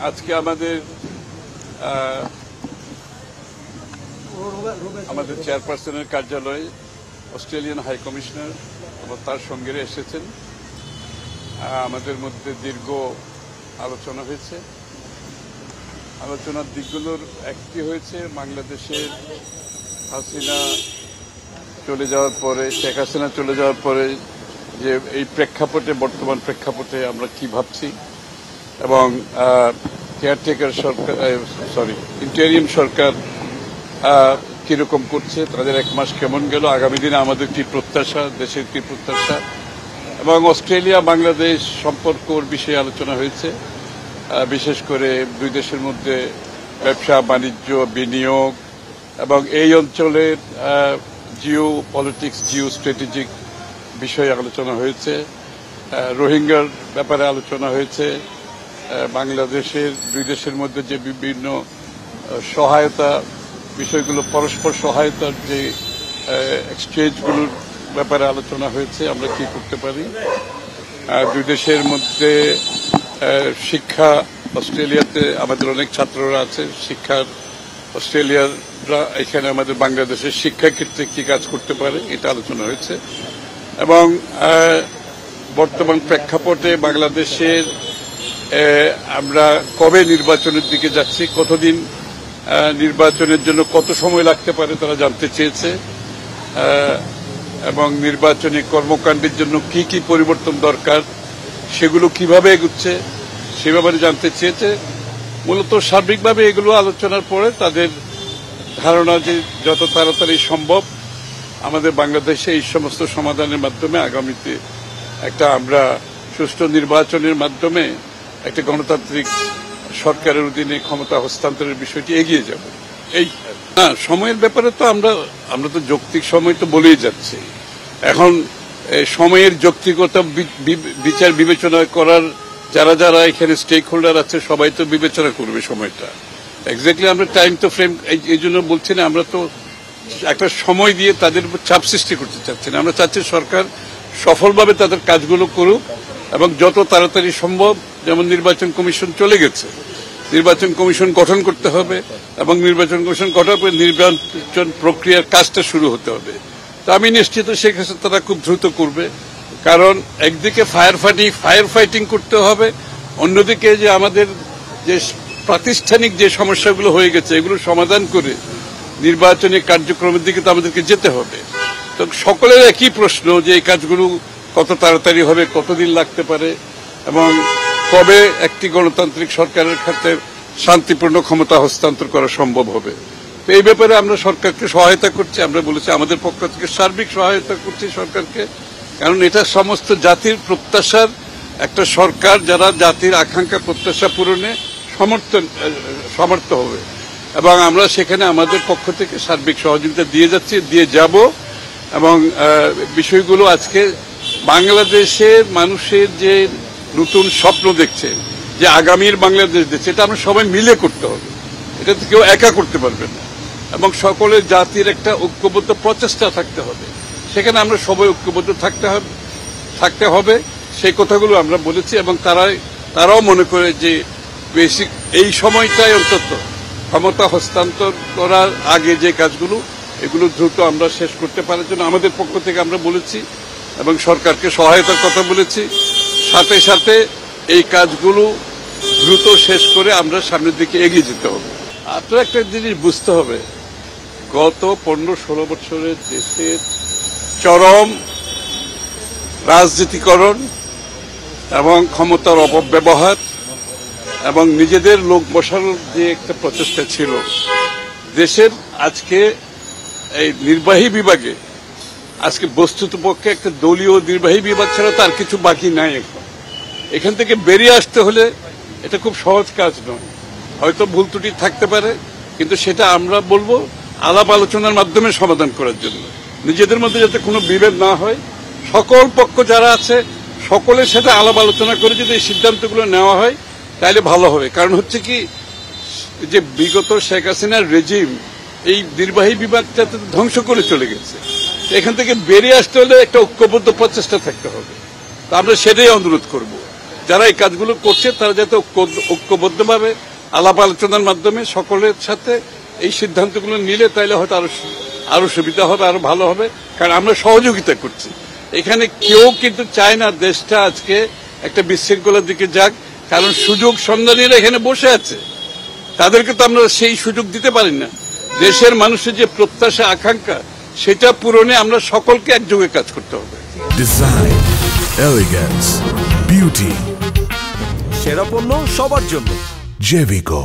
আজকে আমাদের চেয়ারপারসনের কার্যালয়ে অস্ট্রেলিয়ান হাই কমিশনার এবং তার সঙ্গীরা এসেছেন। আমাদের মধ্যে দীর্ঘ আলোচনা হয়েছে। আলোচনার দিকগুলোর একটি হয়েছে বাংলাদেশের হাসিনা চলে যাওয়ার পরে, শেখ হাসিনা চলে যাওয়ার পরে যে এই প্রেক্ষাপটে, বর্তমান প্রেক্ষাপটে আমরা কি ভাবছি এবং কেয়ারটেকার সরকার, ইন্টারিম সরকার কিরকম করছে, তাদের এক মাস কেমন গেল, আগামী দিনে আমাদের কি প্রত্যাশা, দেশের কি প্রত্যাশা, এবং অস্ট্রেলিয়া বাংলাদেশ সম্পর্কর বিষয়ে আলোচনা হয়েছে। বিশেষ করে দুই দেশের মধ্যে ব্যবসা বাণিজ্য, বিনিয়োগ এবং এই অঞ্চলের জিও পলিটিক্স, জিও স্ট্র্যাটেজিক বিষয়ে আলোচনা হয়েছে। রোহিঙ্গার ব্যাপারে আলোচনা হয়েছে। বাংলাদেশের দুই দেশের মধ্যে যে বিভিন্ন সহায়তা বিষয়গুলো, পরস্পর সহায়তার যে এক্সচেঞ্জগুলোর ব্যাপারে আলোচনা হয়েছে, আমরা কি করতে পারি। দুই দেশের মধ্যে শিক্ষা, অস্ট্রেলিয়াতে আমাদের অনেক ছাত্ররা আছে, শিক্ষার অস্ট্রেলিয়াররা এখানে আমাদের বাংলাদেশের শিক্ষাক্ষেত্রে কি কাজ করতে পারে, এটা আলোচনা হয়েছে। এবং বর্তমান প্রেক্ষাপটে বাংলাদেশের আমরা কবে নির্বাচনের দিকে যাচ্ছি, কতদিন নির্বাচনের জন্য কত সময় লাগতে পারে তারা জানতে চেয়েছে, এবং নির্বাচনী কর্মকাণ্ডের জন্য কি কি পরিবর্তন দরকার, সেগুলো কিভাবে এগুচ্ছে সে ব্যাপারে জানতে চেয়েছে। মূলত সার্বিকভাবে এগুলো আলোচনার পরে তাদের ধারণা যে যত তাড়াতাড়ি সম্ভব আমাদের বাংলাদেশে এই সমস্ত সমাধানের মাধ্যমে আগামীতে একটা আমরা সুষ্ঠু নির্বাচনের মাধ্যমে একটা গণতান্ত্রিক সরকারের অধীনে ক্ষমতা হস্তান্তরের বিষয়টি এগিয়ে যাব। এই সময়ের ব্যাপারে তো আমরা তো যৌক্তিক সময় তো বলেই যাচ্ছি। এখন সময়ের যৌক্তিকতা বিচার বিবেচনা করার যারা যারা এখানে স্টেক হোল্ডার আছে সবাই তো বিবেচনা করবে সময়টা। এক্স্যাক্টলি আমরা টাইম তো ফ্রেম এই জন্য বলছি না, আমরা তো একটা সময় দিয়ে তাদের উপর চাপ সৃষ্টি করতে চাচ্ছি না। আমরা চাচ্ছি সরকার সফলভাবে তাদের কাজগুলো করুক এবং যত তাড়াতাড়ি সম্ভব, যেমন নির্বাচন কমিশন চলে গেছে, নির্বাচন কমিশন গঠন করতে হবে এবং নির্বাচন কমিশন গঠনের পরে নির্বাচন প্রক্রিয়ার কাজটা শুরু হতে হবে। তো আমি নিশ্চিত শেখ হাসিনা তারা খুব দ্রুত করবে, কারণ একদিকে ফায়ার ফাইটিং করতে হবে, অন্যদিকে যে আমাদের যে প্রাতিষ্ঠানিক যে সমস্যাগুলো হয়ে গেছে এগুলো সমাধান করে নির্বাচনী কার্যক্রমের দিকে তো আমাদেরকে যেতে হবে। তো সকলের একই প্রশ্ন যে এই কাজগুলো কত তাড়াতাড়ি হবে, কতদিন লাগতে পারে এবং কবে একটি গণতান্ত্রিক সরকারের ক্ষেত্রে শান্তিপূর্ণ ক্ষমতা হস্তান্তর করা সম্ভব হবে। তো এই ব্যাপারে আমরা সরকারকে সহায়তা করছি। আমরা বলেছি আমাদের পক্ষ থেকে সার্বিক সহায়তা করছি সরকারকে, কারণ এটা সমস্ত জাতির প্রত্যাশার একটা সরকার যারা জাতির আকাঙ্ক্ষা প্রত্যাশা পূরণে সমর্থ হবে, এবং আমরা সেখানে আমাদের পক্ষ থেকে সার্বিক সহযোগিতা দিয়ে যাচ্ছি, দিয়ে যাব। এবং বিষয়গুলো আজকে বাংলাদেশের মানুষের যে নতুন স্বপ্ন দেখছে, যে আগামীর বাংলাদেশ দেখছে, এটা আমরা সবাই মিলে করতে হবে, এটা তো কেউ একা করতে পারবে না। এবং সকলের জাতির একটা ঐক্যবদ্ধ প্রচেষ্টা থাকতে হবে, সেখানে আমরা সবাই ঐক্যবদ্ধ থাকতে হবে। সেই কথাগুলো আমরা বলেছি এবং তারাও মনে করে যে বেসিক এই সময়টাই অন্তত ক্ষমতা হস্তান্তর করার আগে যে কাজগুলো এগুলো দ্রুত আমরা শেষ করতে পারার জন্য আমাদের পক্ষ থেকে আমরা বলেছি এবং সরকারকে সহায়তার কথা বলেছি। সাথে সাথে এই কাজগুলো দ্রুত শেষ করে আমরা সামনের দিকে এগিয়ে যেতে হবে। আপনার একটা জিনিস বুঝতে হবে, গত 15-16 বছরের দেশের চরম রাজনীতিকরণ এবং ক্ষমতার অপব্যবহার এবং নিজেদের লোক বসানোর যে একটা প্রচেষ্টা ছিল, দেশের আজকে এই নির্বাহী বিভাগে আজকে বস্তুতপক্ষে একটা দলীয় নির্বাহী বিভাগ ছাড়া তার কিছু বাকি নাই। এখান থেকে বেরিয়ে আসতে হলে এটা খুব সহজ কাজ নয়, হয়তো ভুল ত্রুটি থাকতে পারে, কিন্তু সেটা আমরা বলবো আলাপ আলোচনার মাধ্যমে সমাধান করার জন্য, নিজেদের মধ্যে যাতে কোনো বিভেদ না হয়, সকল পক্ষ যারা আছে সকলের সাথে আলাপ আলোচনা করে যদি এই সিদ্ধান্তগুলো নেওয়া হয় তাহলে ভালো হবে। কারণ হচ্ছে কি, যে বিগত শেখ হাসিনার রেজিম এই নির্বাহী বিভাগটাতে ধ্বংস করে চলে গেছে, এখান থেকে বেরিয়ে আসতে হলে একটা ঐক্যবদ্ধ প্রচেষ্টা থাকতে হবে। তো আমরা সেটাই অনুরোধ করব। যারা এই কাজগুলো করছে তারা যাতে ঐক্যবদ্ধভাবে আলাপ আলোচনার মাধ্যমে সকলের সাথে এই সিদ্ধান্তগুলো নিলে তাইলে হয়তো আরো সুবিধা হবে, আরো ভালো হবে। কারণ আমরা সহযোগিতা করছি এখানে, কেউ কিন্তু চায় না দেশটা আজকে একটা বিশৃঙ্খলার দিকে যাক। কারণ সুযোগ সন্ধানীরা এখানে বসে আছে, তাদেরকে তো আমরা সেই সুযোগ দিতে পারি না। দেশের মানুষের যে প্রত্যাশা আকাঙ্ক্ষা সেটা পূরণে আমরা সকলকে একযোগে কাজ করতে হবে। ডিজাইন, এলিগেন্স, বিউটি, সেরা পণ্য সবার জন্য। জেভিকো।